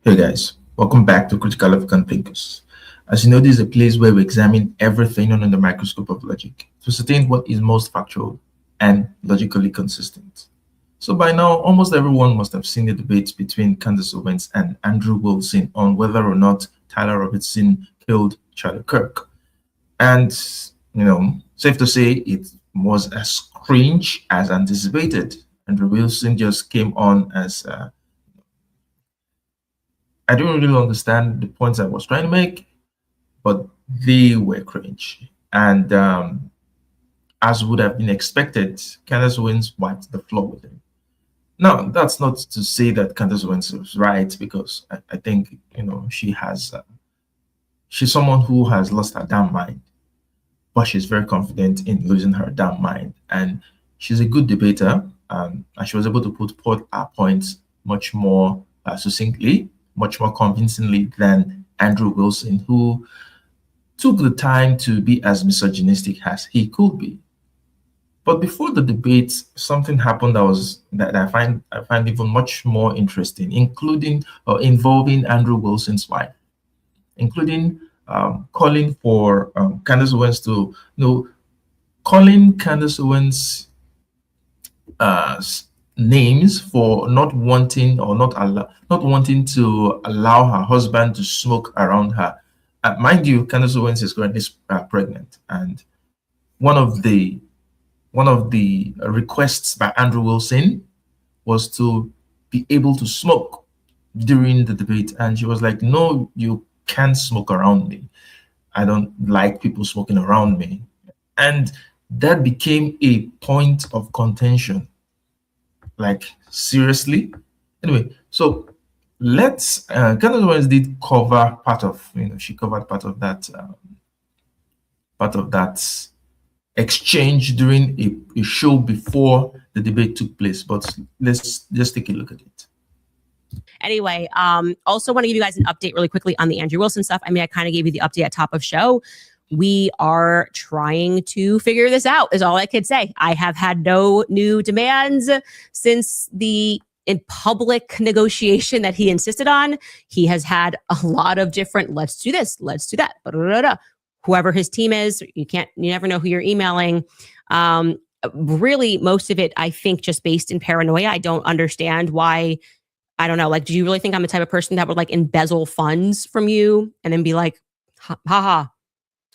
Hey guys, welcome back to Critical African Thinkers. As you know, this is a place where we examine everything under the microscope of logic to ascertain what is most factual and logically consistent. So by now, almost everyone must have seen the debates between Candace Owens and Andrew Wilson on whether or not Tyler Robertson killed Charlie Kirk. And, safe to say it was as cringe as anticipated. Andrew Wilson just came on as I don't really understand the points I was trying to make, but they were cringe. And as would have been expected, Candace Owens wiped the floor with him. Now, that's not to say that Candace Owens was right, because I think, she's someone who has lost her damn mind, but she's very confident in losing her damn mind. And she's a good debater, and she was able to put her points much more succinctly, much more convincingly than Andrew Wilson, who took the time to be as misogynistic as he could be. But before the debate, something happened that I find even much more interesting, including involving Andrew Wilson's wife, including calling for Candace Owens to calling Candace Owens names for not wanting or not wanting to allow her husband to smoke around her. Mind you, Candace Owens is currently pregnant, and one of the requests by Andrew Wilson was to be able to smoke during the debate, and she was like, "No, you can't smoke around me. I don't like people smoking around me," and that became a point of contention. Like, seriously? Anyway, so let's Candace Owens did cover part of she covered part of that exchange during a show before the debate took place, but let's just take a look at it. Anyway, also want to give you guys an update really quickly on the Andrew Wilson stuff. I mean, I kind of gave you the update at top of show. We are trying to figure this out, is all I could say. I have had no new demands since the in public negotiation that he insisted on. He has had a lot of different, let's do this, let's do that. Whoever his team is, you never know who you're emailing. Really, most of it, I think, just based in paranoia. I don't understand why. I don't know. Like, do you really think I'm the type of person that would like embezzle funds from you and then be like, haha,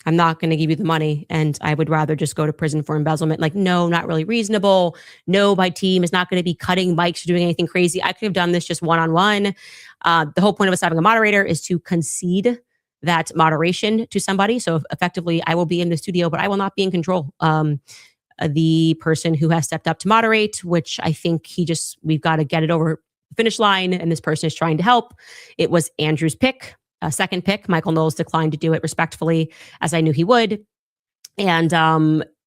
I'm not going to give you the money and I would rather just go to prison for embezzlement? Like, no, not really reasonable. No, my team is not going to be cutting mics or doing anything crazy. I could have done this just one-on-one. The whole point of us having a moderator is to concede that moderation to somebody. So effectively, I will be in the studio, but I will not be in control. The person who has stepped up to moderate, which I think we've got to get it over the finish line, and this person is trying to help. It was Andrew's pick. Second pick. Michael Knowles declined to do it respectfully, as I knew he would. And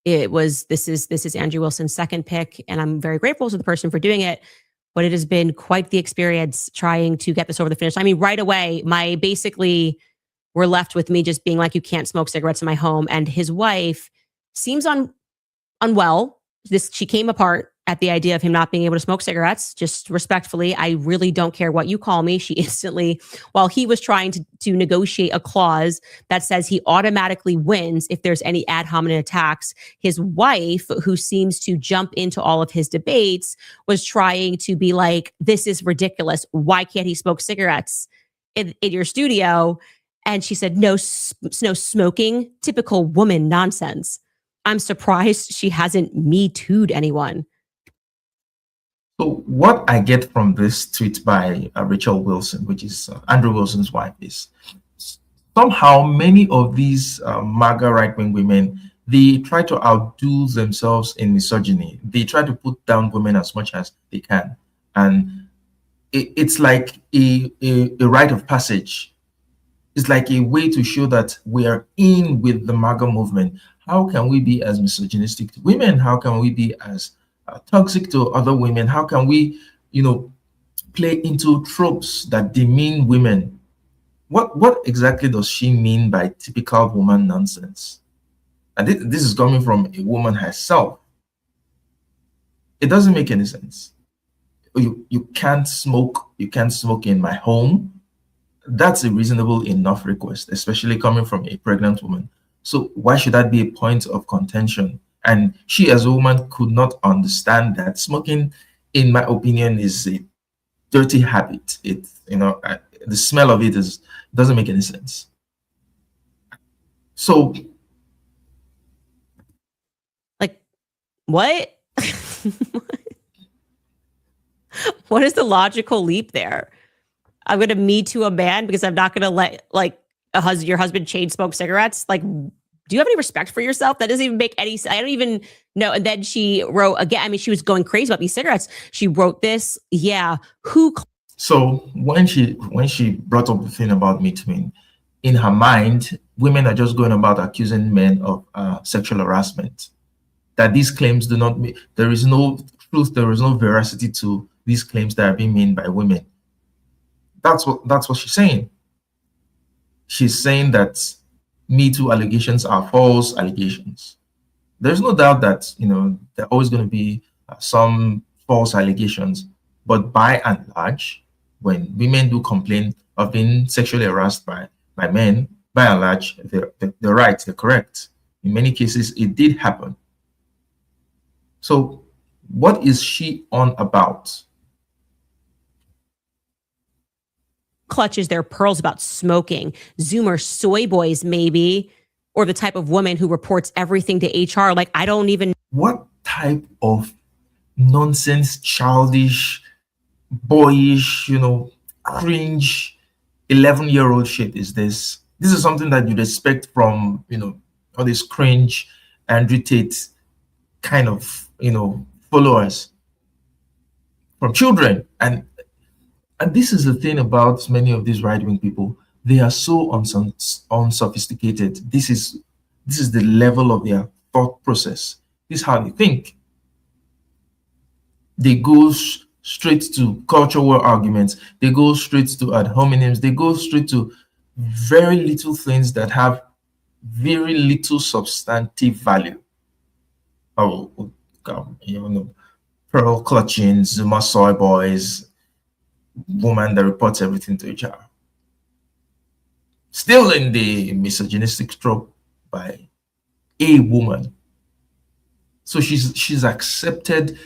this is Andrew Wilson's second pick, and I'm very grateful to the person for doing it. But it has been quite the experience trying to get this over the finish line. I mean, right away, we're left with me just being like, you can't smoke cigarettes in my home. And his wife seems unwell. She came apart at the idea of him not being able to smoke cigarettes. Just respectfully, I really don't care what you call me. She instantly, while he was trying to negotiate a clause that says he automatically wins if there's any ad hominem attacks, his wife, who seems to jump into all of his debates, was trying to be like, this is ridiculous. Why can't he smoke cigarettes in your studio? And she said, no smoking, typical woman nonsense. I'm surprised she hasn't Me Too'd anyone. So what I get from this tweet by Rachel Wilson, which is Andrew Wilson's wife, is somehow many of these MAGA right-wing women, they try to outdo themselves in misogyny. They try to put down women as much as they can. And it's like a rite of passage. It's like a way to show that we are in with the MAGA movement. How can we be as misogynistic to women? How can we be as toxic to other women? How can we, play into tropes that demean women? What exactly does she mean by typical woman nonsense? And this is coming from a woman herself. It doesn't make any sense. You can't smoke. You can't smoke in my home. That's a reasonable enough request, especially coming from a pregnant woman. So why should that be a point of contention? And she, as a woman, could not understand that smoking, in my opinion, is a dirty habit. The smell of it is doesn't make any sense. So, Like, what? What is the logical leap there? I'm going to me too a man because I'm not going to let like your husband chain smoke cigarettes. Like, do you have any respect for yourself? That doesn't even make any sense. I don't even know. And then she wrote again. I mean, she was going crazy about these cigarettes. She wrote this. Yeah. So when she brought up the thing about Me Too, in her mind, women are just going about accusing men of sexual harassment. That these claims do not make, there is no truth, there is no veracity to these claims that are being made by women. That's what she's saying. She's saying that Me Too allegations are false allegations. There's no doubt that there are always going to be some false allegations, but by and large, when women do complain of being sexually harassed by men, by and large, they're right, they're correct. In many cases, it did happen. So what is she on about? Clutches their pearls about smoking. Zoomer soy boys, maybe, or the type of woman who reports everything to HR. Like, I don't even. What type of nonsense, childish, boyish, cringe 11-year-old shit is this? This is something that you'd expect from, all this cringe Andrew Tate kind of, followers, from children. And this is the thing about many of these right-wing people. They are so unsophisticated. This is the level of their thought process. This is how they think. They go straight to culture war arguments. They go straight to ad hominems. They go straight to very little things that have very little substantive value. Oh, pearl clutching, Zuma soy boys, woman that reports everything to HR. Still in the misogynistic trope by a woman. So she's accepted,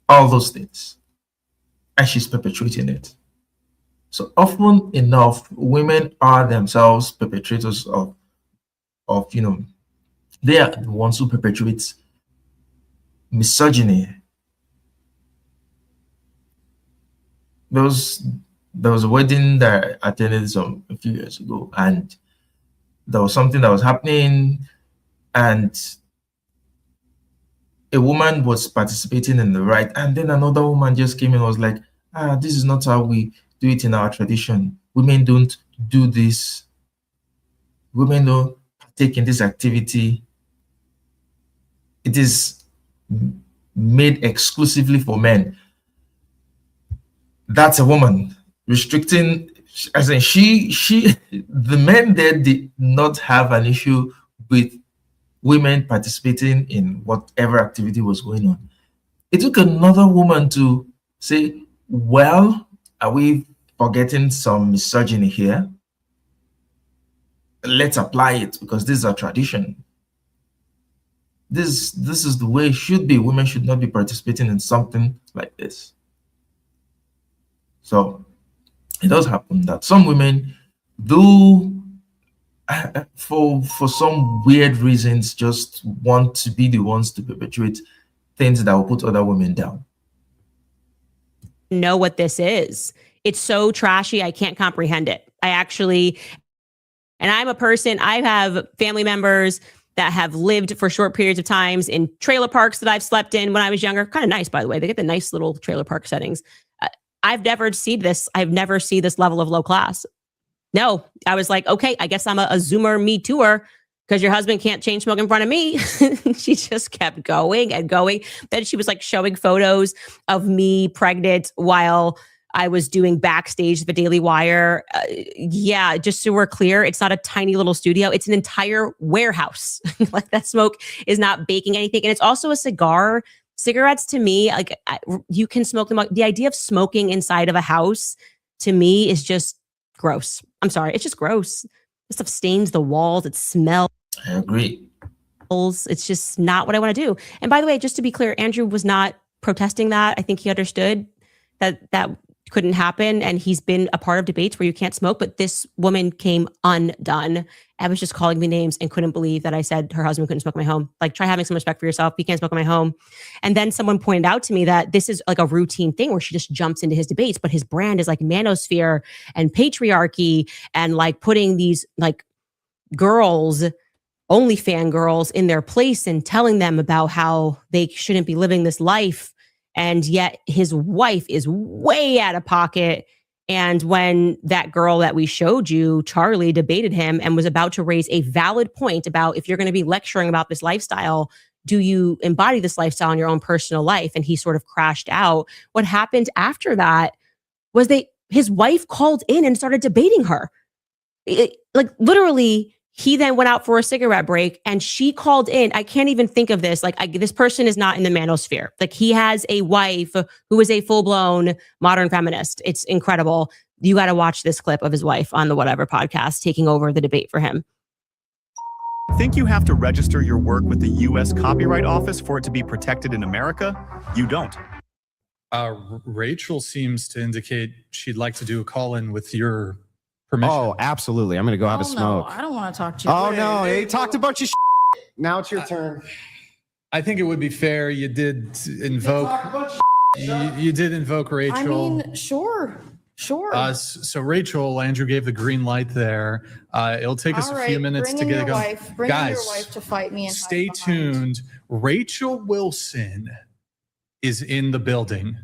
all those things. And she's perpetuating it. So often enough, women are themselves perpetrators of they are the ones who perpetuate misogyny. There was a wedding that I attended a few years ago, and there was something that was happening, and a woman was participating in the rite, and then another woman just came in and was like, this is not how we do it in our tradition. Women don't do this. Women don't partake in this activity. It is made exclusively for men. That's a woman restricting, as in the men there did not have an issue with women participating in whatever activity was going on. It took another woman to say, well, are we forgetting some misogyny here? Let's apply it because this is a tradition. This is the way it should be. Women should not be participating in something like this. So it does happen that some women do, for some weird reasons, just want to be the ones to perpetuate things that will put other women down. Know what this is. It's so trashy, I can't comprehend it. And I'm a person, I have family members that have lived for short periods of times in trailer parks that I've slept in when I was younger. Kind of nice, by the way. They get the nice little trailer park settings. I've never seen this. I've never seen this level of low class. No, I was like, okay, I guess I'm a Zoomer Me Tooer because your husband can't chain smoke in front of me. She just kept going and going. Then she was like showing photos of me pregnant while I was doing backstage the Daily Wire. Yeah, just so we're clear, it's not a tiny little studio. It's an entire warehouse. Like that smoke is not baking anything. And it's also a cigar cigarettes to me, like you can smoke them. The idea of smoking inside of a house to me is just gross. I'm sorry. It's just gross. This stuff stains the walls. It smells. I agree. It's just not what I want to do. And by the way, just to be clear, Andrew was not protesting that. I think he understood that couldn't happen. And he's been a part of debates where you can't smoke. But this woman came undone and was just calling me names and couldn't believe that I said her husband couldn't smoke in my home. Like, try having some respect for yourself. You can't smoke in my home. And then someone pointed out to me that this is like a routine thing where she just jumps into his debates. But his brand is like manosphere and patriarchy and like putting these like girls, only fangirls, in their place and telling them about how they shouldn't be living this life. And yet his wife is way out of pocket. And when that girl that we showed you, Charlie, debated him and was about to raise a valid point about, if you're going to be lecturing about this lifestyle, do you embody this lifestyle in your own personal life? And he sort of crashed out. What happened after that was his wife called in and started debating her. Like literally, he then went out for a cigarette break and she called in. I can't even think of this. Like, this person is not in the manosphere. Like, he has a wife who is a full-blown modern feminist. It's incredible. You got to watch this clip of his wife on the Whatever podcast taking over the debate for him. Think you have to register your work with the U.S. Copyright Office for it to be protected in America? You don't. Rachel seems to indicate she'd like to do a call-in with your permission. Oh, absolutely. I'm going to go have a smoke. No, I don't want to talk to you. Oh, no. He talked a bunch of Now it's your turn. I think it would be fair. You did invoke. You did invoke Rachel. I mean, sure. So Rachel, Andrew gave the green light there. It'll take us a few minutes to get it going. Bring your wife to fight me. And stay tuned. Rachel Wilson is in the building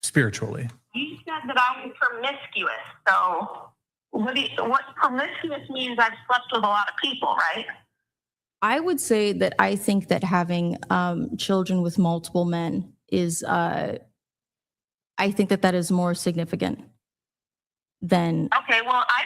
spiritually. You said that I'm promiscuous, so what promiscuous means? I've slept with a lot of people, right? I would say that I think that having children with multiple men is, I think that is more significant than. Okay, well, I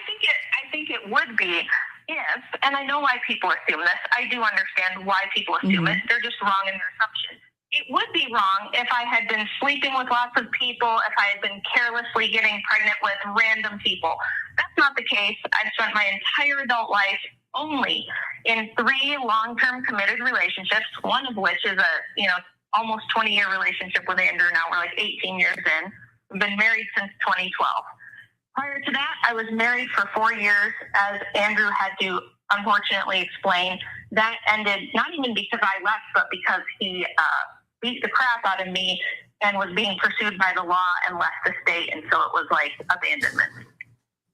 think it would be if, and I know why people assume this. I do understand why people assume it. They're just wrong in their assumptions. It would be wrong if I had been sleeping with lots of people, if I had been carelessly getting pregnant with random people. That's not the case. I've spent my entire adult life only in 3 long-term committed relationships, one of which is a, almost 20-year relationship with Andrew. Now we're like 18 years in. We've been married since 2012. Prior to that, I was married for 4 years, as Andrew had to unfortunately explain. That ended not even because I left, but because he beat the crap out of me and was being pursued by the law and left the state, and so it was like abandonment.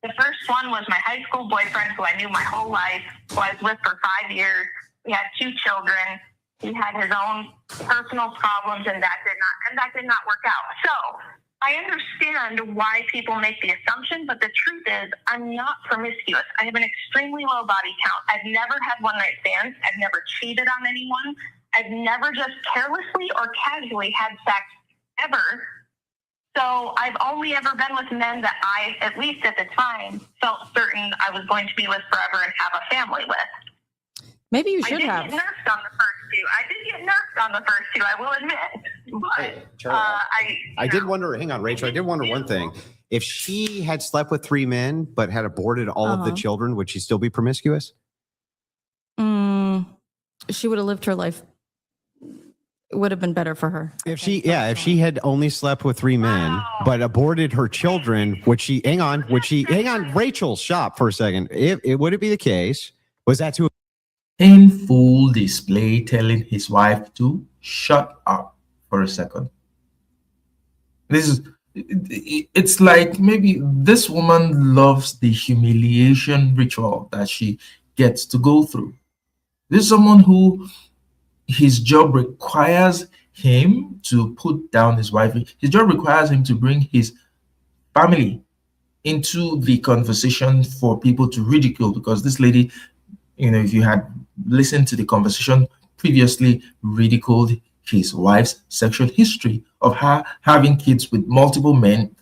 The first one was my high school boyfriend, who I knew my whole life, who I was with for 5 years. We had 2 children. He had his own personal problems, and that did not work out. So I understand why people make the assumption, but the truth is I'm not promiscuous. I have an extremely low body count. I've never had one-night stands. I've never cheated on anyone. I've never just carelessly or casually had sex ever. So I've only ever been with men that I, at least at the time, felt certain I was going to be with forever and have a family with. Maybe you should have. I did get nerfed on the first two. I will admit. But I did wonder, hang on, Rachel, I did wonder one thing. If she had slept with 3 men but had aborted all of the children, would she still be promiscuous? She would have lived her life. It would have been better for her. If she had only slept with 3 men but aborted her children, hang on, Rachel, stop for a second. Would it be the case? Was that too in full display, telling his wife to shut up for a second? It's like maybe this woman loves the humiliation ritual that she gets to go through. This is someone who his job requires him to put down his wife. His job requires him to bring his family into the conversation for people to ridicule, because this lady, if you had listened to the conversation previously, ridiculed his wife's sexual history of her having kids with multiple men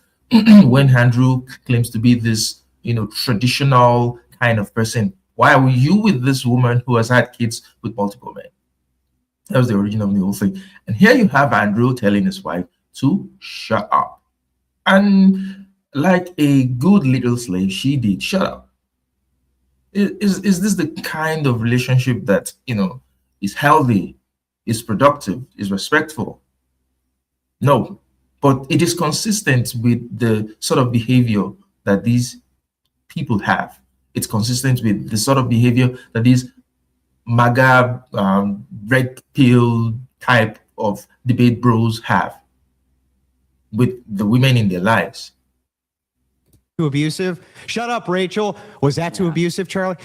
when Andrew claims to be this, traditional kind of person. Why are you with this woman who has had kids with multiple men? That was the origin of the whole thing. And here you have Andrew telling his wife to shut up. And like a good little slave, she did shut up. Is this the kind of relationship that, is healthy, is productive, is respectful? No, but it is consistent with the sort of behavior that these people have. It's consistent with the sort of behavior that these MAGA red pill type of debate bros have with the women in their lives. Too abusive? Shut up, Rachel. Was that too abusive, Charlie?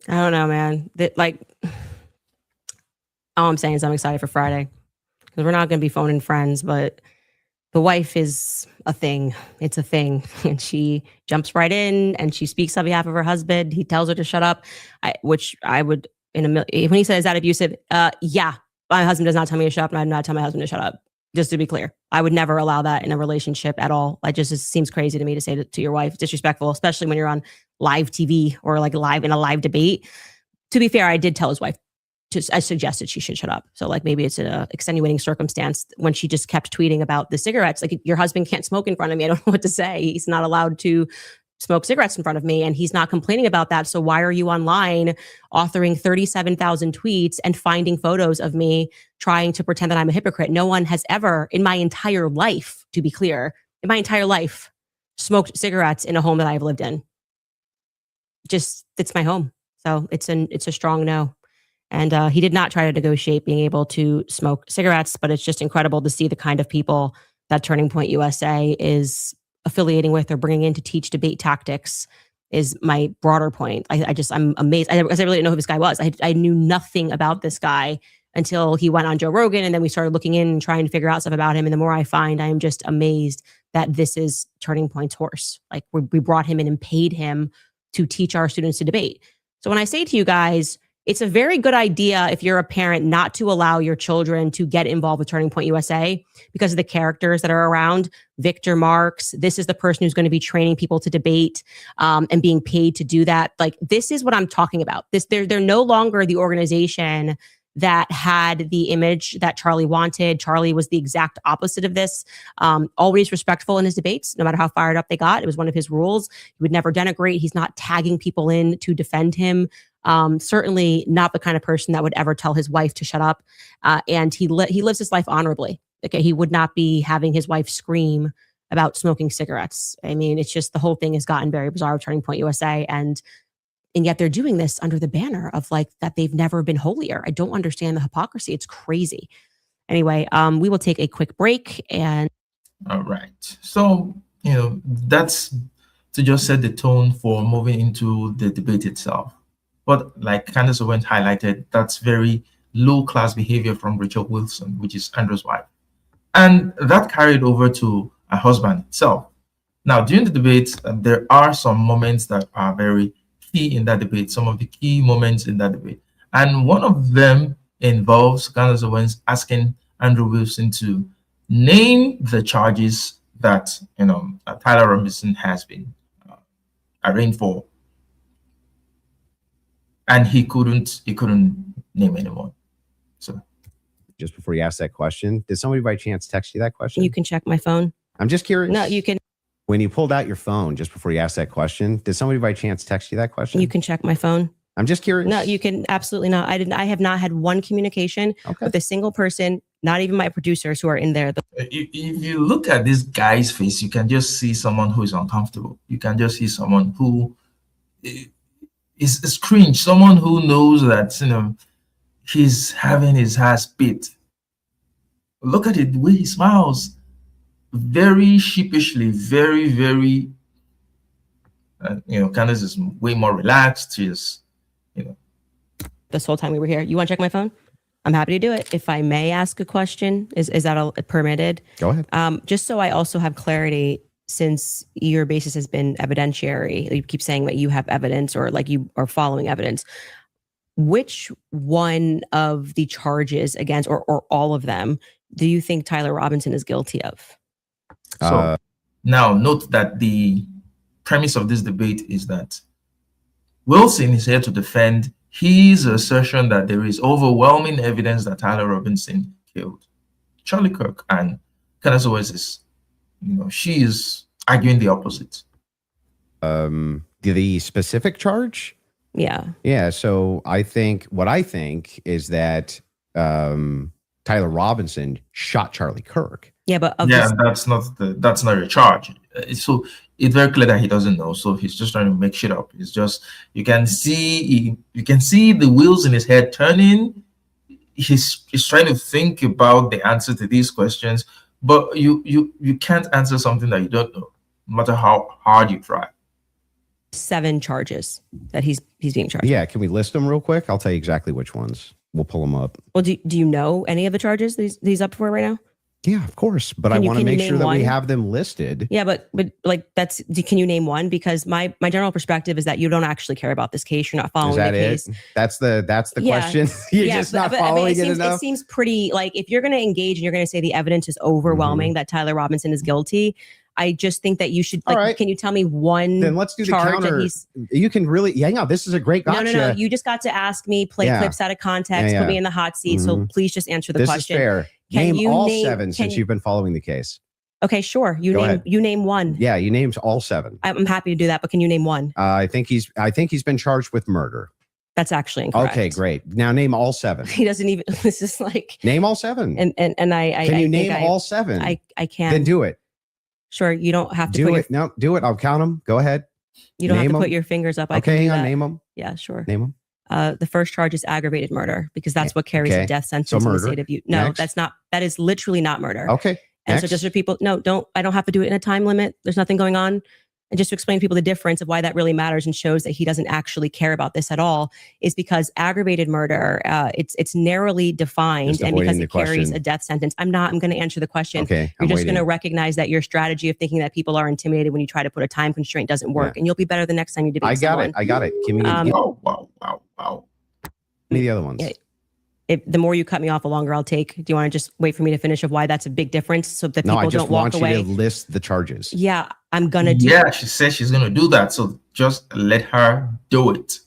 I don't know, man. All I'm saying is I'm excited for Friday because we're not going to be phoning friends, but the wife is a thing. It's a thing. And she jumps right in and she speaks on behalf of her husband. He tells her to shut up, which I would, when he says, is that abusive? Yeah, my husband does not tell me to shut up and I do not tell my husband to shut up. Just to be clear, I would never allow that in a relationship at all. It seems crazy to me to say to your wife, disrespectful, especially when you're on live TV or like live in a live debate. To be fair, I did tell his wife, I suggested she should shut up. So like maybe it's an extenuating circumstance when she just kept tweeting about the cigarettes. Like, your husband can't smoke in front of me. I don't know what to say. He's not allowed to smoke cigarettes in front of me and he's not complaining about that. So why are you online authoring 37,000 tweets and finding photos of me trying to pretend that I'm a hypocrite? No one has ever in my entire life, to be clear, in my entire life, smoked cigarettes in a home that I've lived in. It's my home. So it's a strong no. And he did not try to negotiate being able to smoke cigarettes, but it's just incredible to see the kind of people that Turning Point USA is affiliating with or bringing in to teach debate tactics is my broader point. I'm amazed. I really didn't know who this guy was. I knew nothing about this guy until he went on Joe Rogan. And then we started looking in and trying to figure out stuff about him. And the more I find, I am just amazed that this is Turning Point's horse. Like we brought him in and paid him to teach our students to debate. So when I say to you guys, it's a very good idea if you're a parent not to allow your children to get involved with Turning Point USA because of the characters that are around. Victor Marx, this is the person who's going to be training people to debate and being paid to do that. Like, this is what I'm talking about. They're no longer the organization that had the image that Charlie wanted. Charlie was the exact opposite of this. Always respectful in his debates, no matter how fired up they got. It was one of his rules. He would never denigrate. He's not tagging people in to defend him. Certainly not the kind of person that would ever tell his wife to shut up. And he lives his life honorably. Okay, he would not be having his wife scream about smoking cigarettes. I mean, it's just the whole thing has gotten very bizarre with Turning Point USA. And yet they're doing this under the banner of like that they've never been holier. I don't understand the hypocrisy. It's crazy. Anyway, we will take a quick break and. All right. So, that's to just set the tone for moving into the debate itself. But like Candace Owens highlighted, that's very low-class behavior from Rachel Wilson, which is Andrew's wife. And that carried over to her husband itself. Now, during the debate, there are some moments that are very key in that debate, some of the key moments in that debate. And one of them involves Candace Owens asking Andrew Wilson to name the charges that, Tyler Robinson has been arraigned for. And he couldn't name anyone. So just before you ask that question, did somebody by chance text you that question? You can check my phone. I'm just curious. No, you can. When you pulled out your phone just before you asked that question, did somebody by chance text you that question? You can check my phone. I'm just curious. No, you can absolutely not. I have not had one communication with a single person, not even my producers who are in there. If you look at this guy's face, you can just see someone who is uncomfortable. You can just see someone who is cringe, someone who knows that, he's having his ass beat. Look at it, the way he smiles. Very sheepishly, very, very, Candace is way more relaxed. She's, This whole time we were here. You want to check my phone? I'm happy to do it. If I may ask a question, is that permitted? Go ahead. Just so I also have clarity, since your basis has been evidentiary, you keep saying that you have evidence or like you are following evidence. Which one of the charges against, or all of them, do you think Tyler Robinson is guilty of? So now note that the premise of this debate is that Wilson is here to defend his assertion that there is overwhelming evidence that Tyler Robinson killed Charlie Kirk, and Candace Owens is, she is arguing the opposite. The specific charge? Yeah. Yeah. So what I think is that Tyler Robinson shot Charlie Kirk. Yeah, but that's not a charge. So it's very clear that he doesn't know. So he's just trying to make shit up. It's just you can see the wheels in his head turning. He's trying to think about the answer to these questions, but you can't answer something that you don't know, no matter how hard you try. 7 charges that he's being charged. Yeah, can we list them real quick? I'll tell you exactly which ones. We'll pull them up. Well, do you know any of the charges that he's up for right now? Yeah, of course. But I want to make sure that we have them listed. Yeah, but like can you name one? Because my general perspective is that you don't actually care about this case. You're not following the case. That's the question. You're just not following it enough. It seems pretty, like, if you're going to engage and you're going to say the evidence is overwhelming that Tyler Robinson is guilty, I just think that you should, like, right. Can you tell me one? Then let's do the counter. You can really, this is a great gotcha. No. You just got to ask me, play clips out of context, put me in the hot seat. So please just answer the question. This is fair. Name all 7 since you've been following the case. Okay, sure. You name one. Yeah, you named all 7. I'm happy to do that, but can you name one? I think he's been charged with murder. That's actually incorrect. Okay, great. Now name all 7. He doesn't even. This is like name all 7. And I can you name all 7? I can. Then do it. Sure, you don't have to do it. No, do it. I'll count them. Go ahead. You don't have to put your fingers up. Okay, hang on. Name them. Yeah, sure. Name them. The first charge is aggravated murder because that's what carries a death sentence in the state of Utah. No, that's not. That is literally not murder. Okay. And so just for people, I don't have to do it in a time limit. There's nothing going on. And just to explain to people the difference of why that really matters and shows that he doesn't actually care about this at all is because aggravated murder, it's narrowly defined, and because it carries a death sentence. I'm going to answer the question. Okay, You're just going to recognize that your strategy of thinking that people are intimidated when you try to put a time constraint doesn't work, and you'll be better the next time you debate someone. I got it. Give me wow. Give me the other ones. The more you cut me off, the longer I'll take. Do you want to just wait for me to finish of why that's a big difference so that people don't walk away? No, I just want you to list the charges. Yeah, I'm going to do Yeah, she says she's going to do that. So just let her do it.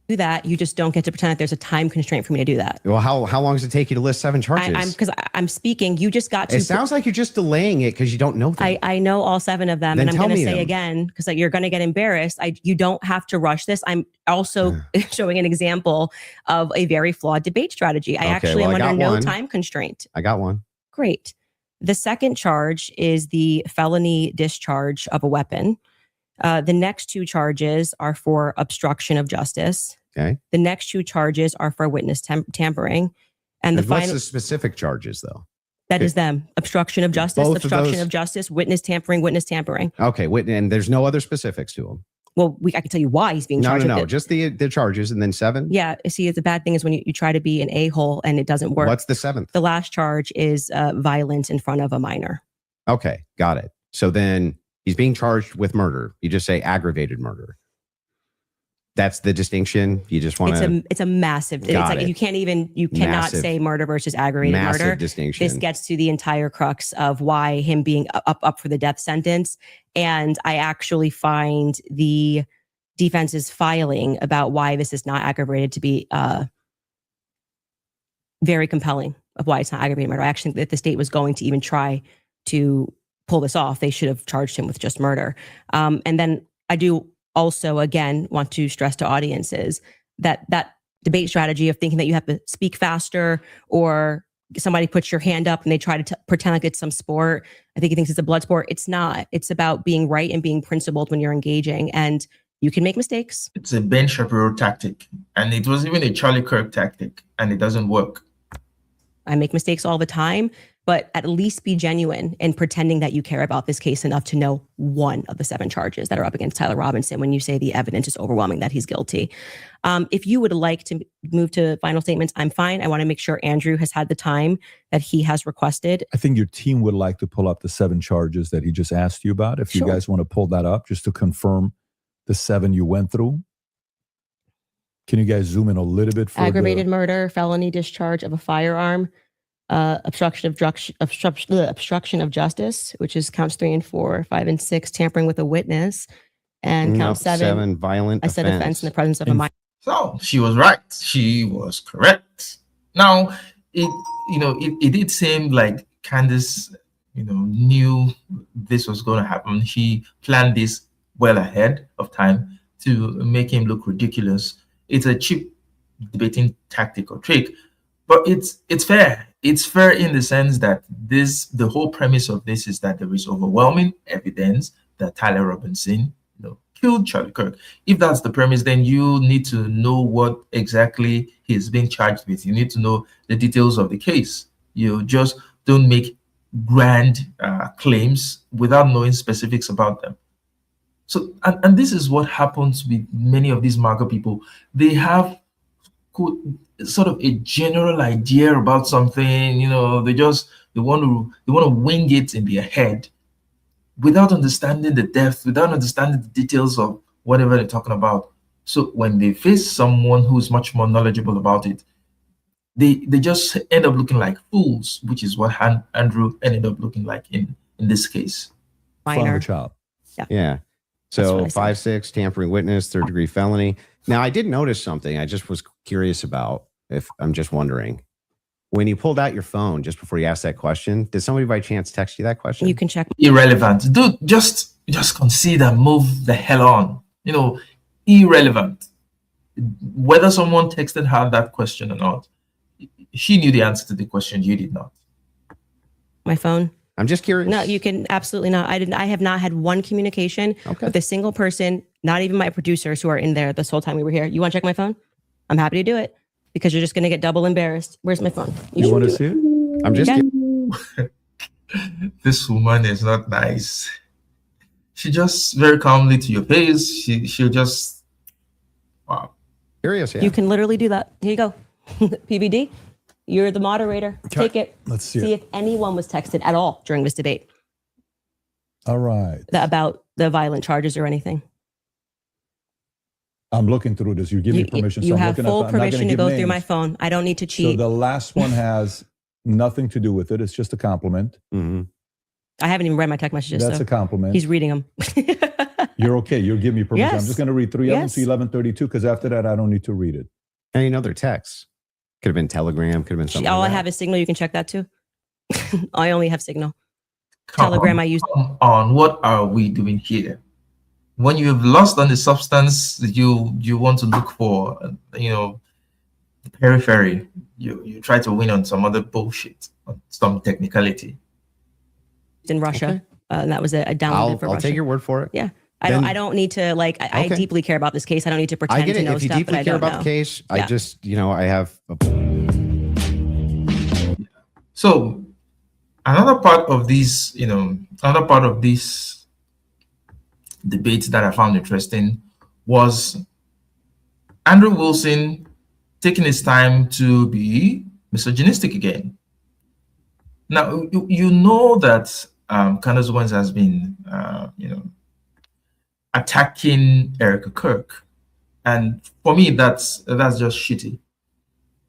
Do that. You just don't get to pretend that there's a time constraint for me to do that. Well, how long does it take you to list 7 charges? Because I'm speaking. You just got to. It sounds like you're just delaying it because you don't know them. I know all 7 of them, then and I'm going to say them again because you're going to get embarrassed. You don't have to rush this. I'm also showing an example of a very flawed debate strategy. I actually am under no time constraint. I got one. Great. The second charge is the felony discharge of a weapon. The next 2 charges are for obstruction of justice. Okay. The next 2 charges are for witness tampering. And what's the specific charges, though? That is them. Obstruction of justice, obstruction of justice, witness tampering. Okay. And there's no other specifics to them. Well, I can tell you why he's being charged. No. Just the charges and then 7? Yeah. See, the bad thing is when you try to be an a-hole and it doesn't work. What's the 7th? The last charge is violence in front of a minor. Okay. Got it. So then he's being charged with murder. You just say aggravated murder. That's the distinction. You just want to. It's a massive. It's like you cannot say murder versus aggravated murder. Distinction. This gets to the entire crux of why him being up for the death sentence. And I actually find the defense's filing about why this is not aggravated to be very compelling of why it's not aggravated murder. I actually think that if the state was going to even try to pull this off, they should have charged him with just murder. And then I do also, again, want to stress to audiences that debate strategy of thinking that you have to speak faster or somebody puts your hand up and they try to pretend like it's some sport. I think he thinks it's a blood sport. It's not. It's about being right and being principled when you're engaging. And you can make mistakes. It's a Ben Shapiro tactic. And it was even a Charlie Kirk tactic. And it doesn't work. I make mistakes all the time. But at least be genuine in pretending that you care about this case enough to know one of the 7 charges that are up against Tyler Robinson when you say the evidence is overwhelming that he's guilty. If you would like to move to final statements, I'm fine. I want to make sure Andrew has had the time that he has requested. I think your team would like to pull up the 7 charges that he just asked you about. If you guys want to pull that up just to confirm the 7 you went through. Can you guys zoom in a little bit? For aggravated murder, felony discharge of a firearm, obstruction of justice, which is counts 3 and 4, 5 and 6, tampering with a witness, and count 7 violent offense in the presence of a minor. So she was right. She was correct. Now, it did seem like Candace, knew this was going to happen. She planned this well ahead of time to make him look ridiculous. It's a cheap debating tactic or trick, but it's fair. It's fair in the sense that the whole premise of this is that there is overwhelming evidence that Tyler Robinson, killed Charlie Kirk. If that's the premise, then you need to know what exactly he's being charged with. You need to know the details of the case. You just don't make grand claims without knowing specifics about them. So, and this is what happens with many of these MAGA people. They have sort of a general idea about something. They want to wing it in their head without understanding the depth, without understanding the details of whatever they're talking about. So when they face someone who's much more knowledgeable about it, they just end up looking like fools, which is what Andrew ended up looking like in this case. Fun of a child. Yeah. So 5-6 tampering witness, 3rd-degree felony. Now I did notice something. I just was curious about. If I'm just wondering, when you pulled out your phone just before you asked that question, did somebody by chance text you that question? You can check. Irrelevant. Dude, just consider, move the hell on. Irrelevant. Whether someone texted her that question or not, she knew the answer to the question. You did not. My phone. I'm just curious. No, you can absolutely not. I have not had one communication with a single person, not even my producers who are in there this whole time we were here. You want to check my phone? I'm happy to do it because you're just going to get double embarrassed. Where's my phone? You want to see it? I'm just This woman is not nice. She just very calmly to your face. She'll just, wow. Curious, yeah. You can literally do that. Here you go. PBD, you're the moderator. Okay. Take it. Let's see See it. if anyone was texted at all during this debate All right. about the violent charges or anything. I'm looking through this. You give me permission. You I'm have looking full I'm not gonna permission to give go through my names. phone. I don't need to So cheat. the last one has nothing to do with it. It's just a compliment. Mhm. I haven't even read my text messages. That's so a compliment. he's reading them. You're okay. You'll give me permission. I'm Yes. just going to read 3 of them Yes. to 1132 because after that, I don't need to read it. Any other texts? Could have been Telegram. Could have been something. All like I that. have is Signal. You can check that too. I only have Signal. Come Telegram on, I use. Come on, what are we doing here? When you have lost on the substance, you want to look for, the periphery. You try to win on some other bullshit, on some technicality. In Russia. Okay. And that was a download for I'll Russia. take your word for it. Yeah. Then- I don't need to I Okay. deeply care about this case. I don't need to pretend I get to it. know If you stuff that deeply I care don't about know. the case, I Yeah. just, I have. So another part of this, debate that I found interesting was Andrew Wilson taking his time to be misogynistic again. Now, you know that Candace Owens has been, attacking Erica Kirk. And for me, that's just shitty.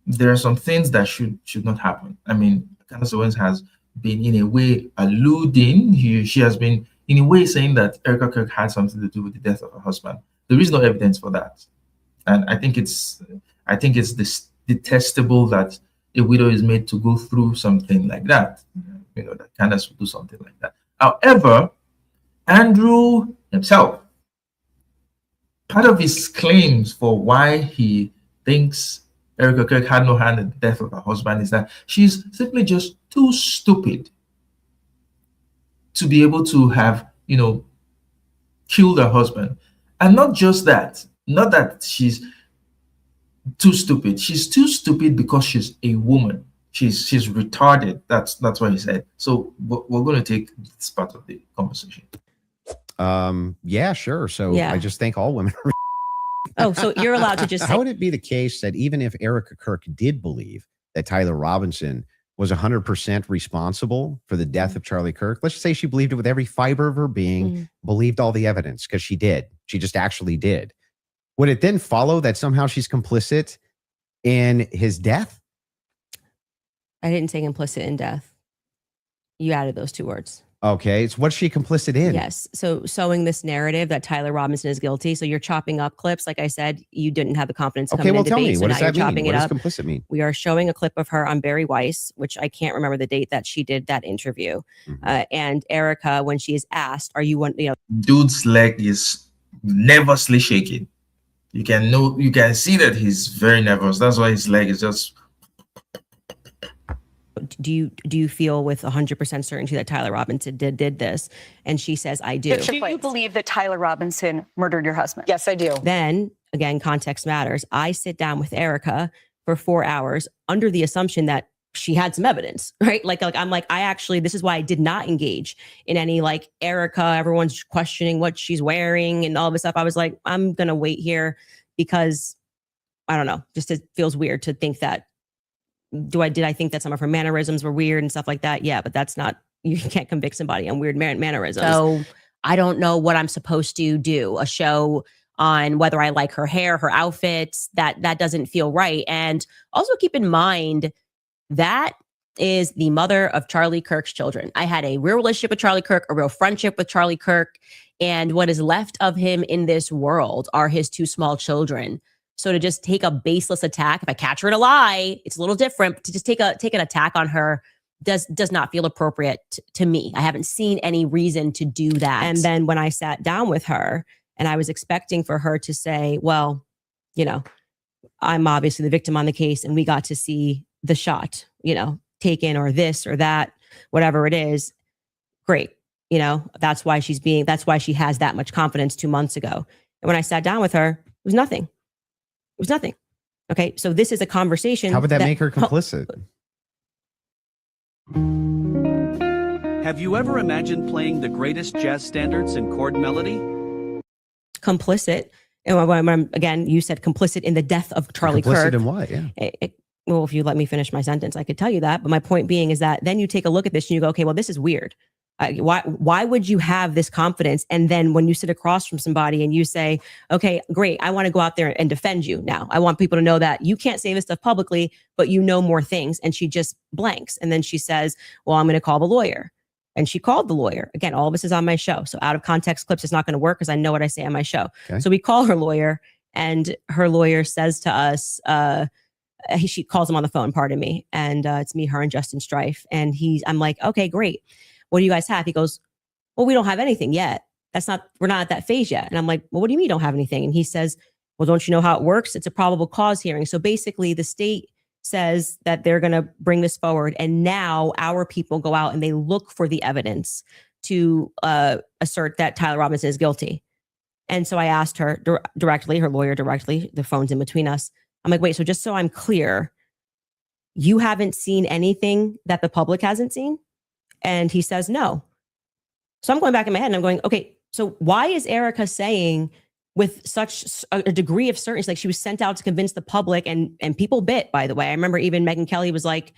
There are some things that should not happen. I mean, Candace Owens has been in a way alluding, she has been in a way saying that Erica Kirk had something to do with the death of her husband. There is no evidence for that. And I think it's detestable that a widow is made to go through something like that. That Candace would do something like that. However, Andrew himself, part of his claims for why he thinks Erica Kirk had no hand in the death of her husband is that she's simply just too stupid to be able to have, killed her husband. And not just that, not that she's too stupid. She's too stupid because she's a woman. She's retarded. That's what he said. So we're going to take this part of the conversation. Yeah, sure. So Yeah. I just think all women are. Oh, so you're allowed to just say How would it be the case that even if Erica Kirk did believe that Tyler Robinson was 100% responsible for the death of Charlie Kirk, let's just say she believed it with every fiber of her being, believed all the evidence, because she did. She just actually did. Would it then follow that somehow she's complicit in his death? I didn't say implicit in death. You added those two words. Okay, so what's she complicit in? Yes. So sowing this narrative that Tyler Robinson is guilty. So you're chopping up clips. Like I said, you didn't have the confidence to come Okay, in well, and tell debate. me, So what now does you're that mean? chopping What it does up. complicit mean? We are showing a clip of her on Barry Weiss, which I can't remember the date that she did that interview. And Erica, when she is asked, "Are you one?" You know, Dude's leg is nervously shaking. You can see that he's very nervous. That's why his leg is just. do you feel with 100% certainty that Tyler Robinson did this? And she says, "I do." Do you believe that Tyler Robinson murdered your husband? Yes, I do. Then again, context matters. I sit down with Erica for 4 hours under the assumption that she had some evidence, right? Like I'm like, this is why I did not engage in any like Erica, everyone's questioning what she's wearing and all this stuff. I was like, I'm going to wait here because I don't know, just it feels weird to think that did I think that some of her mannerisms were weird and stuff like that? Yeah, but that's not, you can't convict somebody on weird mannerisms. So I don't know what I'm supposed to do. A show on whether I like her hair, her outfits, that doesn't feel right. And also keep in mind that is the mother of Charlie Kirk's children. I had a real relationship with Charlie Kirk, a real friendship with Charlie Kirk. And what is left of him in this world are his 2 small children. So to just take a baseless attack, if I catch her in a lie, it's a little different. But to just take an attack on her does not feel appropriate to me. I haven't seen any reason to do that. And then when I sat down with her and I was expecting for her to say, well, you know, I'm obviously the victim on the case and we got to see the shot, you know, taken or this or that, whatever it is. Great. You know, that's why she has that much confidence 2 months ago. And when I sat down with her, it was nothing. It was nothing. Okay. So this is a conversation. How would that make her complicit? Have you ever imagined playing the greatest jazz standards in chord melody? Complicit. And again, you said complicit in the death of Charlie Kirk. Complicit in what? Yeah. Well, if you let me finish my sentence, I could tell you that. But my point being is that then you take a look at this and you go, okay, well, this is weird. Why would you have this confidence? And then when you sit across from somebody and you say, okay, great, I want to go out there and defend you now. I want people to know that you can't say this stuff publicly, but you know more things. And she just blanks. And then she says, well, I'm going to call the lawyer. And she called the lawyer. Again, all of this is on my show. So out of context clips is not going to work because I know what I say on my show. Okay. So we call her lawyer and her lawyer says to us, she calls him on the phone, pardon me. And it's me, her, and Justin Strife. And I'm like, okay, great. What do you guys have? He goes, well, we don't have anything yet. We're not at that phase yet. And I'm like, well, what do you mean you don't have anything? And he says, well, don't you know how it works? It's a probable cause hearing. So basically the state says that they're going to bring this forward. And now our people go out and they look for the evidence to assert that Tyler Robinson is guilty. And so I asked her directly, her lawyer directly, the phone's in between us. I'm like, wait, so just so I'm clear, you haven't seen anything that the public hasn't seen? And he says, no. So I'm going back in my head and I'm going, okay, so why is Erica saying with such a degree of certainty, like she was sent out to convince the public and people bit, by the way. I remember even Megyn Kelly was like,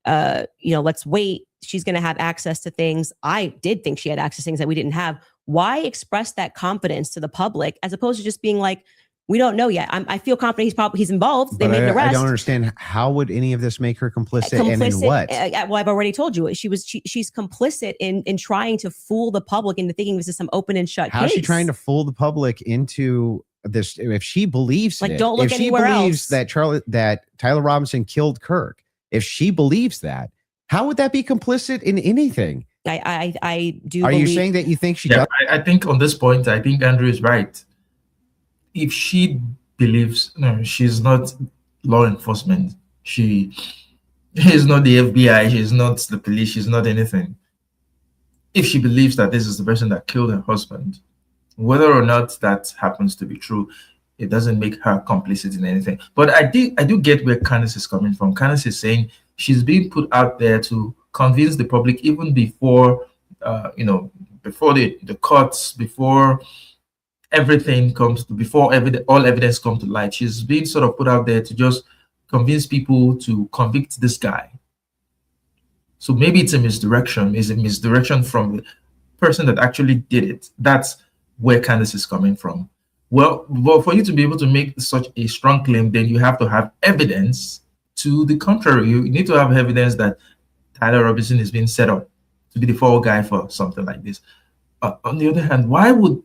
let's wait. She's going to have access to things. I did think she had access to things that we didn't have. Why express that confidence to the public as opposed to just being like, we don't know yet. I feel confident he's involved. They made an arrest. I don't understand. How would any of this make her complicit? And in what? Well, I've already told you. She's complicit in trying to fool the public into thinking this is some open and shut case. How is she trying to fool the public into this? If she believes don't look anywhere else. That Tyler Robinson killed Kirk, if she believes that, how would that be complicit in anything? I do. Are you saying that you think she does? I think on this point, I think Andrew is right. If she believes, no, she's not law enforcement. She is not the FBI. She's not the police. She's not anything. If she believes that this is the person that killed her husband, whether or not that happens to be true, it doesn't make her complicit in anything. But I do get where Candace is coming from. Candace is saying she's being put out there to convince the public even before, before the courts, before everything comes to, all evidence comes to light. She's being sort of put out there to just convince people to convict this guy. So maybe it's a misdirection. It's a misdirection from the person that actually did it. That's where Candace is coming from. Well, for you to be able to make such a strong claim, then you have to have evidence to the contrary. You need to have evidence that Tyler Robinson is being set up to be the fall guy for something like this. On the other hand, why would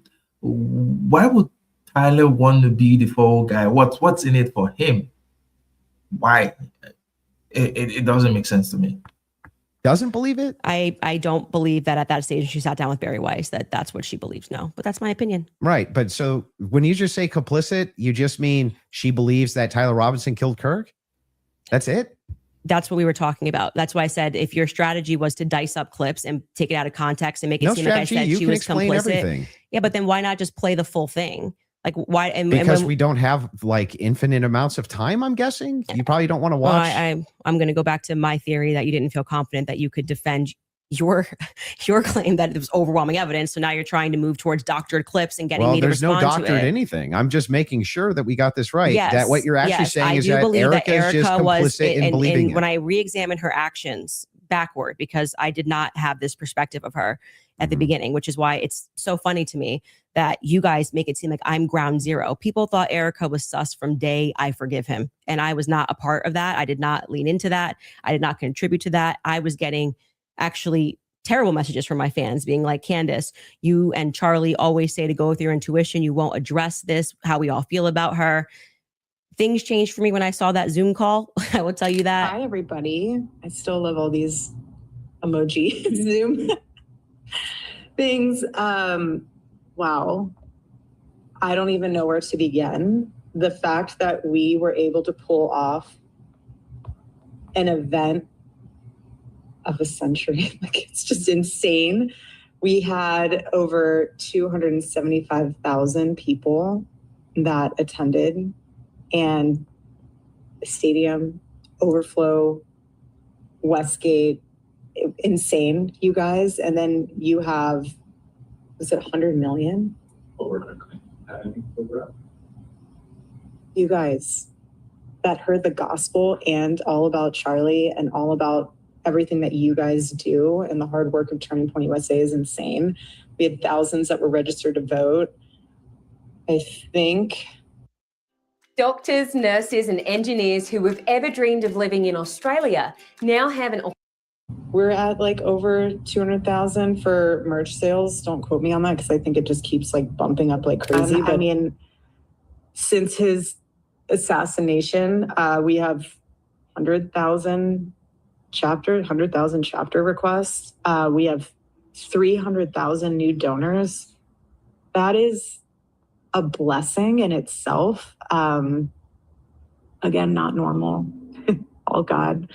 Tyler want to be the fall guy? What's in it for him? Why? It doesn't make sense to me. Doesn't believe it? I don't believe that at that stage she sat down with Barry Weiss that's what she believes. No, but that's my opinion. Right. But so when you just say complicit, you just mean she believes that Tyler Robinson killed Kirk? That's it? That's what we were talking about. That's why I said if your strategy was to dice up clips and take it out of context and make it seem like I said she was complicit. Everything. Yeah, but then why not just play the full thing? Like why? Because we don't have like infinite amounts of time, I'm guessing. You probably don't want to watch. Well, I'm going to go back to my theory that you didn't feel confident that you could defend your claim that it was overwhelming evidence. So now you're trying to move towards doctored clips and getting me to respond to it. There's no doctored anything. I'm just making sure that we got this right. Yes, that what you're actually saying is that Erica is just complicit in believing it. When I re-examined her actions backward, because I did not have this perspective of her at the beginning, which is why it's so funny to me that you guys make it seem like I'm ground zero. People thought Erica was sus from day I forgive him. And I was not a part of that. I did not lean into that. I did not contribute to that. I was getting actually terrible messages from my fans being like, Candace, you and Charlie always say to go with your intuition. You won't address this, how we all feel about her. Things changed for me when I saw that Zoom call. I will tell you that. Hi, everybody. I still love all these emoji Zoom things. Wow. I don't even know where to begin. The fact that we were able to pull off an event of a century, like it's just insane. We had over 275,000 people that attended, and the stadium, overflow, Westgate, insane, you guys. And then you have, was it 100 million? You guys that heard the gospel and all about Charlie and all about everything that you guys do, and the hard work of Turning Point USA is insane. We had thousands that were registered to vote. I think doctors, nurses, and engineers who have ever dreamed of living in Australia now have an. We're at like over 200,000 for merch sales. Don't quote me on that because I think it just keeps like bumping up like crazy. But I mean, since his assassination, we have 100,000 chapter requests. We have 300,000 new donors. That is a blessing in itself. Again, not normal, all God.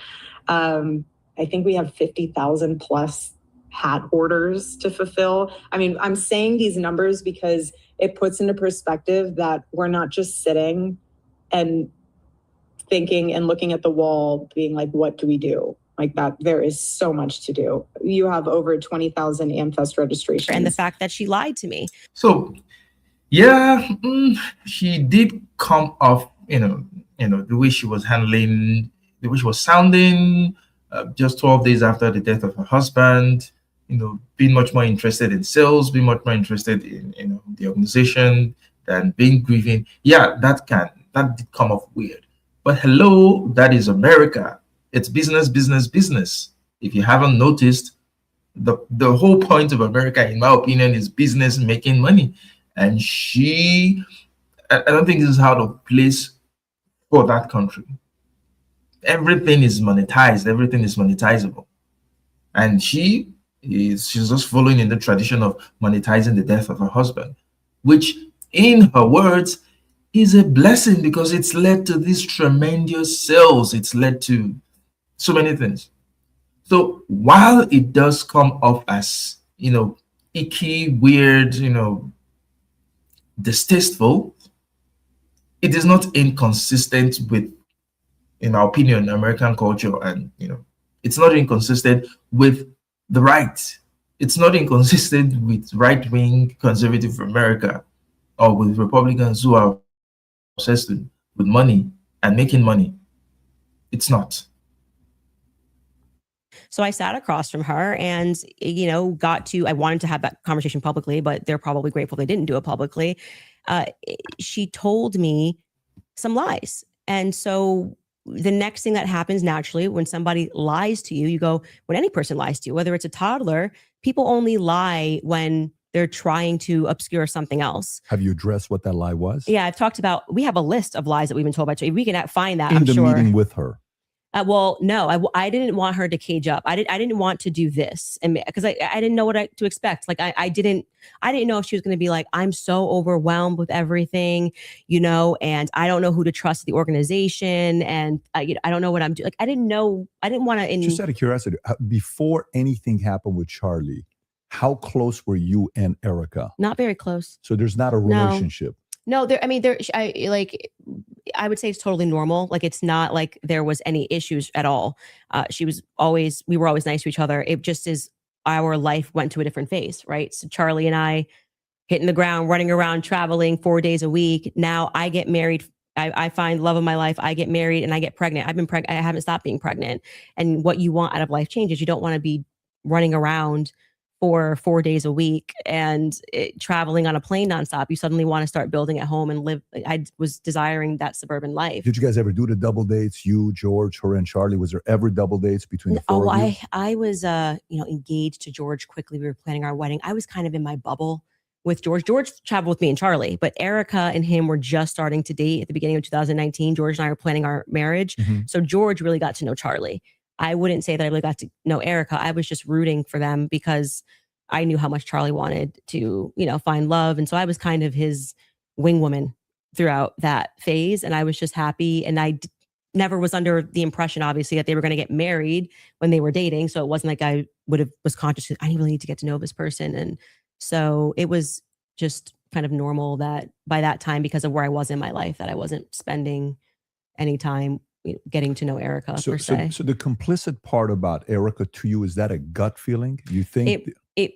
I think we have 50,000 plus hat orders to fulfill. I mean, I'm saying these numbers because it puts into perspective that we're not just sitting and thinking and looking at the wall being like, what do we do? Like that, there is so much to do. You have over 20,000 AmFest registrations. And the fact that she lied to me. So, yeah, she did come off, the way she was handling, the way she was sounding, just 12 days after the death of her husband, being much more interested in sales, being much more interested in, the organization than being grieving. Yeah, that did come off weird. But hello, that is America. It's business, business, business. If you haven't noticed, the whole point of America, in my opinion, is business, making money. And I don't think this is how to place for that country. Everything is monetized. Everything is monetizable. And she's just following in the tradition of monetizing the death of her husband, which in her words is a blessing because it's led to these tremendous sales. It's led to so many things. So while it does come off as, icky, weird, distasteful, it is not inconsistent with, in our opinion, American culture. And, it's not inconsistent with the right. It's not inconsistent with right-wing conservative America or with Republicans who are obsessed with money and making money. It's not. So I sat across from her and, I wanted to have that conversation publicly, but they're probably grateful they didn't do it publicly. She told me some lies. And so the next thing that happens naturally when somebody lies to you, you go, when any person lies to you, whether it's a toddler, people only lie when they're trying to obscure something else. Have you addressed what that lie was? Yeah, I've talked about, we have a list of lies that we've been told by, we can find that, in I'm the sure. meeting with her. Well, no, I didn't want her to cage up. I didn't want to do this, and because I didn't know what to expect. Like I didn't know if she was going to be like, I'm so overwhelmed with everything, and I don't know who to trust at the organization, and I don't know what I'm doing. Like I didn't know. I didn't want to. Just out of curiosity, before anything happened with Charlie, how close were you and Erica? Not very close. So there's not a relationship. No, I would say it's totally normal. Like, it's not like there was any issues at all. We were always nice to each other. It just is our life went to a different phase, right? So Charlie and I hitting the ground, running around, traveling 4 days a week. Now I get married. I find love of my life. I get married and I get pregnant. I've been pregnant. I haven't stopped being pregnant. And what you want out of life changes. You don't want to be running around for 4 days a week and traveling on a plane nonstop. You suddenly want to start building at home and live. I was desiring that suburban life. Did you guys ever do the double dates? You, George, her, and Charlie? Was there ever double dates between the four of you? I was, engaged to George quickly. We were planning our wedding. I was kind of in my bubble with George. George traveled with me and Charlie, but Erica and him were just starting to date at the beginning of 2019. George and I were planning our marriage. Mm-hmm. So George really got to know Charlie. I wouldn't say that I really got to know Erica. I was just rooting for them because I knew how much Charlie wanted to, find love. And so I was kind of his wing woman throughout that phase. And I was just happy. And I never was under the impression, obviously, that they were going to get married when they were dating. So it wasn't like I was conscious, I really need to get to know this person. And so it was just kind of normal that by that time, because of where I was in my life, that I wasn't spending any time getting to know Erica per se. So the complicit part about Erica to you, is that a gut feeling? You think it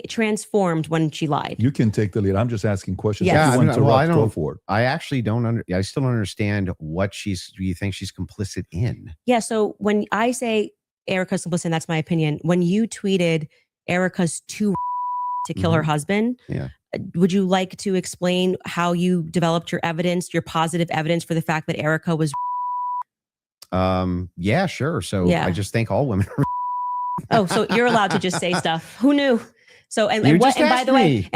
transformed when she lied? You can take the lead. I'm just asking questions. Yes. Yeah, I don't go for it. I actually I still don't understand what you think she's complicit in. Yeah. So when I say Erica's complicit, that's my opinion. When you tweeted Erica's too to kill her husband, would you like to explain how you developed your evidence, your positive evidence for the fact that Erica was? Yeah, sure. So I just think all women are. Oh, so you're allowed to just say stuff. Who knew? So and by the way,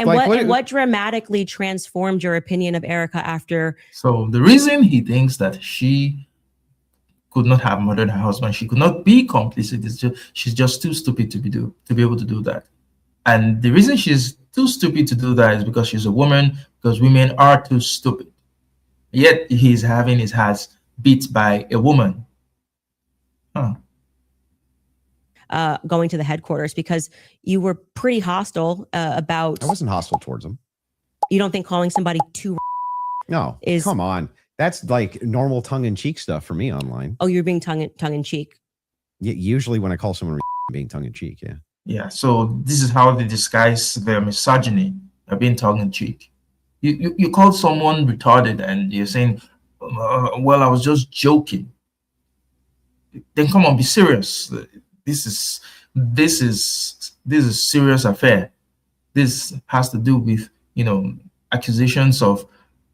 what dramatically transformed your opinion of Erica after? So the reason he thinks that she could not have murdered her husband, she could not be complicit, is she's just too stupid to be able to do that. And the reason she's too stupid to do that is because she's a woman, because women are too stupid. Yet he's having his heart beat by a woman. Going to the headquarters, because you were pretty hostile about. I wasn't hostile towards him. You don't think calling somebody too? No, come on. That's like normal tongue-in-cheek stuff for me online. Oh, you're being tongue-in-cheek. Yeah, usually when I call someone being tongue-in-cheek, yeah. Yeah, so this is how they disguise their misogyny, being tongue-in-cheek. You call someone retarded and you're saying, well, I was just joking. Then come on, be serious. This is serious affair. This has to do with, accusations of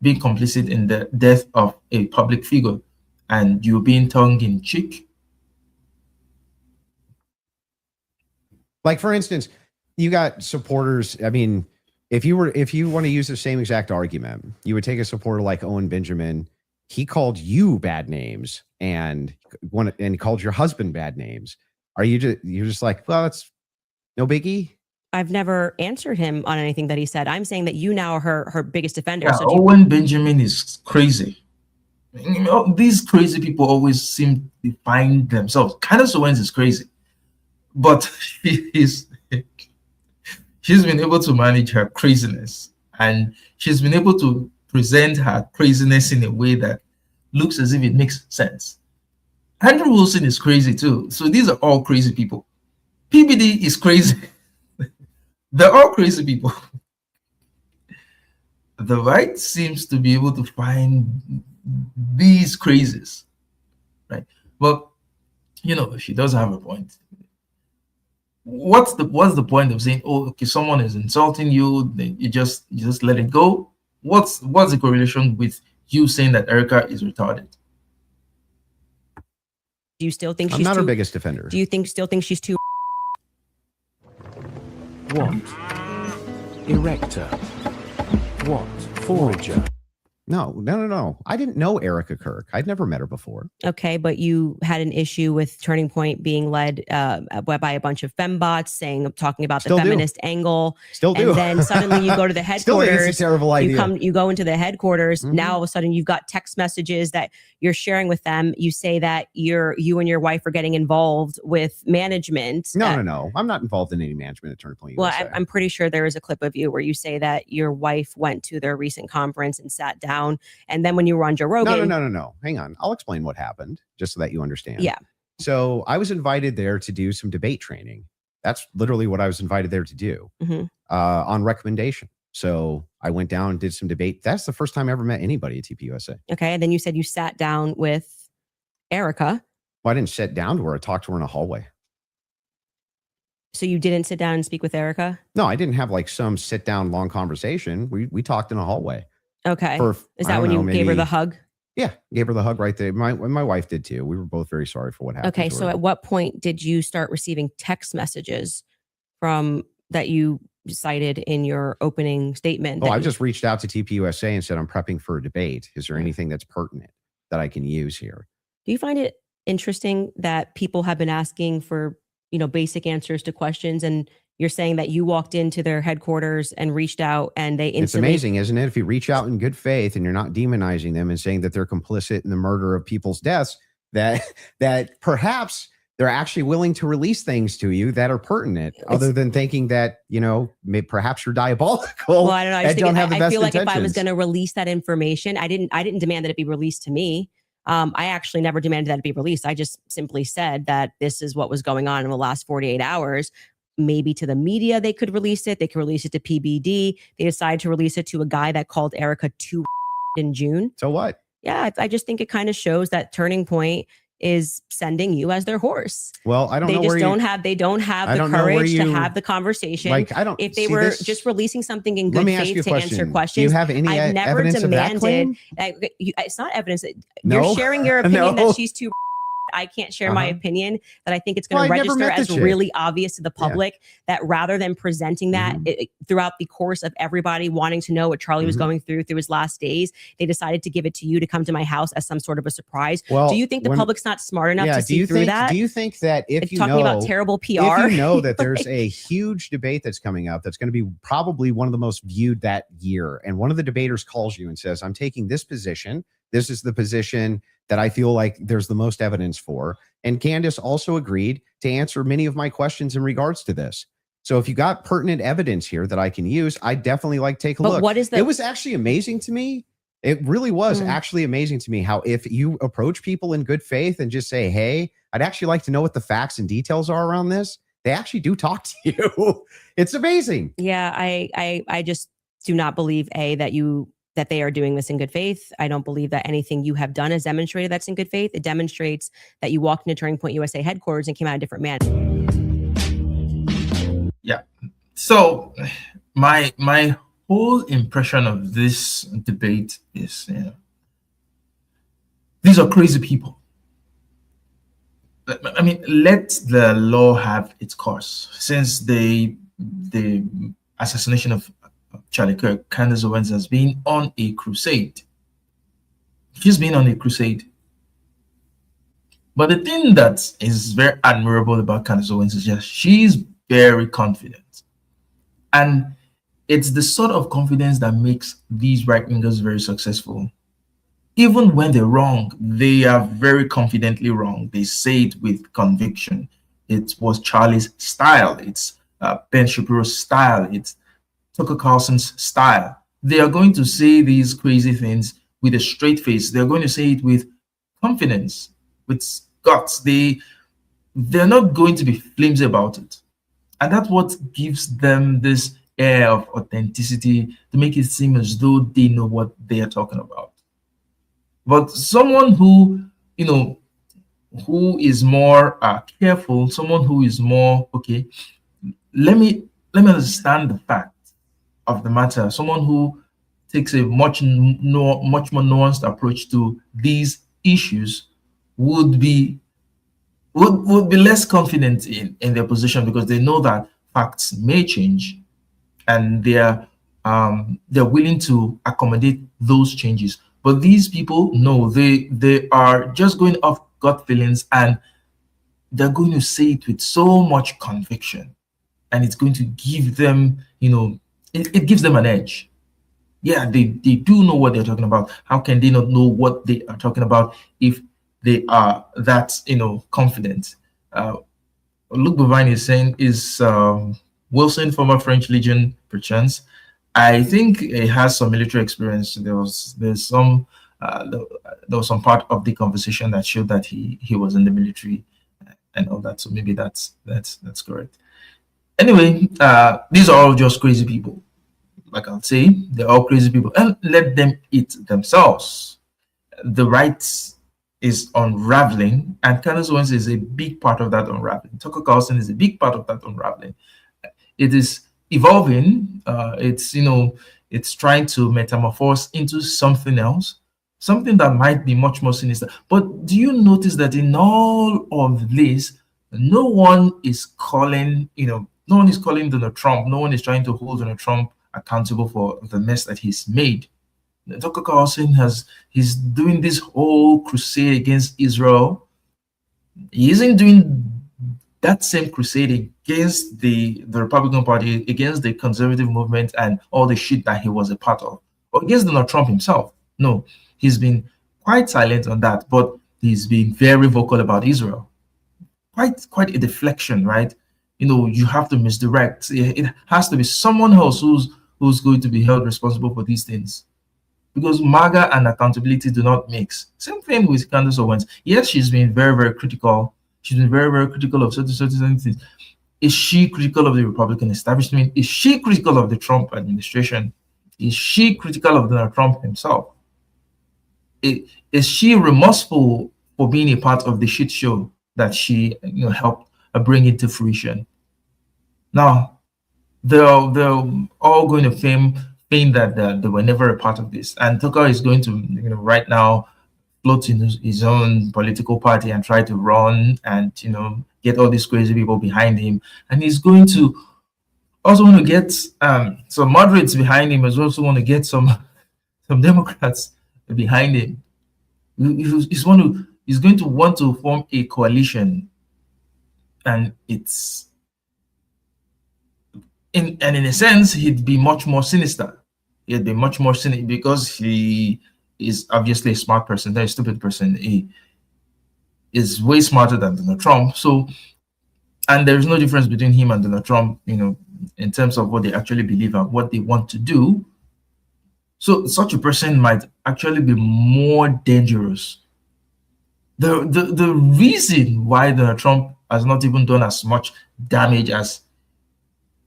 being complicit in the death of a public figure, and you being tongue-in-cheek. Like, for instance, you got supporters. I mean, if you want to use the same exact argument, you would take a supporter like Owen Benjamin. He called you bad names and called your husband bad names. You're just like, well, it's no biggie? I've never answered him on anything that he said. I'm saying that you now are her biggest defender. Yeah, so Owen Benjamin is crazy. These crazy people always seem to find themselves. Candace Owens is crazy, but she's been able to manage her craziness, and she's been able to present her craziness in a way that looks as if it makes sense. Andrew Wilson is crazy too. So these are all crazy people. PBD is crazy. They're all crazy people. The right seems to be able to find these crazies, right? But she does have a point. What's the point of saying, oh, okay, someone is insulting you, you just let it go? What's the correlation with you saying that Erica is retarded? Do you still think I'm she's not too, her biggest defender. Do you still think she's too? What? Erector. What? Forager. No. I didn't know Erica Kirk. I'd never met her before. Okay, but you had an issue with Turning Point being led by a bunch of fembots talking about the feminist angle. Still do. And then suddenly you go to the headquarters. Still think it's a terrible idea. You go into the headquarters. Now all of a sudden you've got text messages that you're sharing with them. You say that you and your wife are getting involved with management. No. I'm not involved in any management at Turning Point USA. Well, I'm pretty sure there is a clip of you where you say that your wife went to their recent conference and sat down. And then when you were on Joe Rogan. No. Hang on. I'll explain what happened just so that you understand. Yeah. So I was invited there to do some debate training. That's literally what I was invited there to do on recommendation. So I went down and did some debate. That's the first time I ever met anybody at TPUSA. Okay. And then you said you sat down with Erica. Well, I didn't sit down to her. I talked to her in a hallway. So you didn't sit down and speak with Erica? No, I didn't have like some sit down long conversation. We talked in a hallway. Okay. Is that when you gave her the hug? Yeah, gave her the hug right there. My wife did too. We were both very sorry for what happened. Okay, so at what point did you start receiving text messages from that you cited in your opening statement? I just reached out to TPUSA and said, I'm prepping for a debate. Is there anything that's pertinent that I can use here? Do you find it interesting that people have been asking for, basic answers to questions, and you're saying that you walked into their headquarters and reached out and they instantly... It's amazing, isn't it? If you reach out in good faith and you're not demonizing them and saying that they're complicit in the murder of people's deaths, that perhaps they're actually willing to release things to you that are pertinent, other than thinking that, perhaps you're diabolical. Well, I don't know. I feel like if I was going to release that information, I didn't demand that it be released to me. I actually never demanded that it be released. I just simply said that this is what was going on in the last 48 hours. Maybe to the media, they could release it. They could release it to PBD. They decided to release it to a guy that called Erica too in June. So what? Yeah, I just think it kind of shows that Turning Point is sending you as their horse. Well, I don't know. They don't have the courage to have the conversation. If they were just releasing something in good faith to answer questions. Do you have any I've never evidence demanded of that claim? It's not evidence. No. You're sharing your opinion that she's too. I can't share my opinion, that I think it's going to register as really obvious to the public, that rather than presenting that throughout the course of everybody wanting to know what Charlie was going through his last days, they decided to give it to you to come to my house as some sort of a surprise. Well, do you think the public's not smart enough to see through that? Do you think that if you talking about terrible PR, if you know that there's a huge debate that's coming up, that's going to be probably one of the most viewed that year, and one of the debaters calls you and says, I'm taking this position. This is the position that I feel like there's the most evidence for. And Candace also agreed to answer many of my questions in regards to this. So if you got pertinent evidence here that I can use, I definitely like take a look. It was actually amazing to me. It really was actually amazing to me how if you approach people in good faith and just say, hey, I'd actually like to know what the facts and details are around this, they actually do talk to you. It's amazing. Yeah, I just do not believe, that they are doing this in good faith. I don't believe that anything you have done has demonstrated that's in good faith. It demonstrates that you walked into Turning Point USA headquarters and came out a different man. Yeah. So my whole impression of this debate is, these are crazy people. I mean, let the law have its course. Since the assassination of Charlie Kirk, Candace Owens has been on a crusade. She's been on a crusade. But the thing that is very admirable about Candace Owens is just she's very confident. And it's the sort of confidence that makes these right-wingers very successful. Even when they're wrong, they are very confidently wrong. They say it with conviction. It was Charlie's style. It's Ben Shapiro's style. It's Tucker Carlson's style. They are going to say these crazy things with a straight face. They're going to say it with confidence, with guts. They're not going to be flimsy about it. And that's what gives them this air of authenticity to make it seem as though they know what they are talking about. But someone who, who is more careful, someone who is more, okay, let me understand the fact of the matter, someone who takes a much more nuanced approach to these issues would be would be less confident in their position because they know that facts may change, and they're willing to accommodate those changes. But these people, no, they are just going off gut feelings, and they're going to say it with so much conviction, and it's going to give them, it gives them an edge. Yeah, they do know what they're talking about. How can they not know what they are talking about if they are that confident? Luke Bovine is saying, is Wilson former French Legion perchance? I think he has some military experience. There was some part of the conversation that showed that he was in the military and all that. So maybe that's correct. Anyway, these are all just crazy people. Like I'll say, they're all crazy people, and let them eat themselves. The right is unraveling, and Candace Owens is a big part of that unraveling. Tucker Carlson is a big part of that unraveling. It is evolving. It's trying to metamorphose into something else, something that might be much more sinister. But do you notice that in all of this, no one is calling, no one is calling Donald Trump. No one is trying to hold Donald Trump accountable for the mess that he's made. Tucker Carlson he's doing this whole crusade against Israel. He isn't doing that same crusade against the Republican Party, against the conservative movement and all the shit that he was a part of, or against Donald Trump himself. No, he's been quite silent on that, but he's been very vocal about Israel. Quite a deflection, right? You have to misdirect. It has to be someone else who's going to be held responsible for these things, because MAGA and accountability do not mix. Same thing with Candace Owens. Yes, she's been very, very critical. She's been very, very critical of certain things. Is she critical of the Republican establishment? Is she critical of the Trump administration? Is she critical of Donald Trump himself? Is she remorseful for being a part of the shit show that she helped bring into fruition? Now, they're all going to feign that they were never a part of this, and Tucker is going to right now float in his own political party and try to run and get all these crazy people behind him, and he's going to also want to get some moderates behind him, as well. Also want to get some Democrats behind him. He's going to want to form a coalition, and in a sense, he'd be much more sinister. He'd be much more cynical because he is obviously a smart person, not a stupid person. He is way smarter than Donald Trump. So, and there's no difference between him and Donald Trump, in terms of what they actually believe and what they want to do. So such a person might actually be more dangerous. The reason why Donald Trump has not even done as much damage as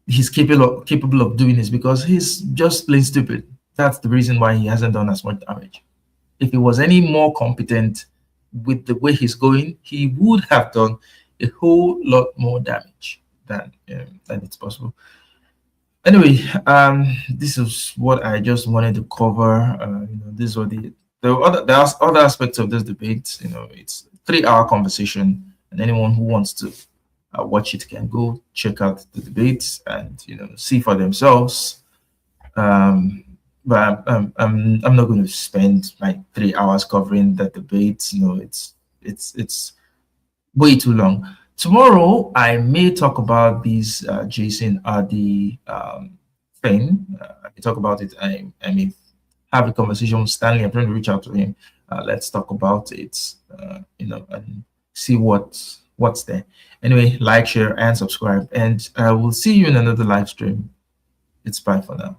he's capable of doing is because he's just plain stupid. That's the reason why he hasn't done as much damage. If he was any more competent with the way he's going, he would have done a whole lot more damage than it's possible. Anyway, this is what I just wanted to cover. These were the other aspects of this debate. It's a 3-hour conversation, and anyone who wants to watch it can go check out the debates and see for themselves. But I'm not going to spend like 3 hours covering that debate. It's way too long. Tomorrow I may talk about this Jason Ardi thing. I may talk about it. I may have a conversation with Stanley. I'm trying to reach out to him. Let's talk about it. And see what's there. Anyway, like, share, and subscribe, and I will see you in another live stream. It's bye for now.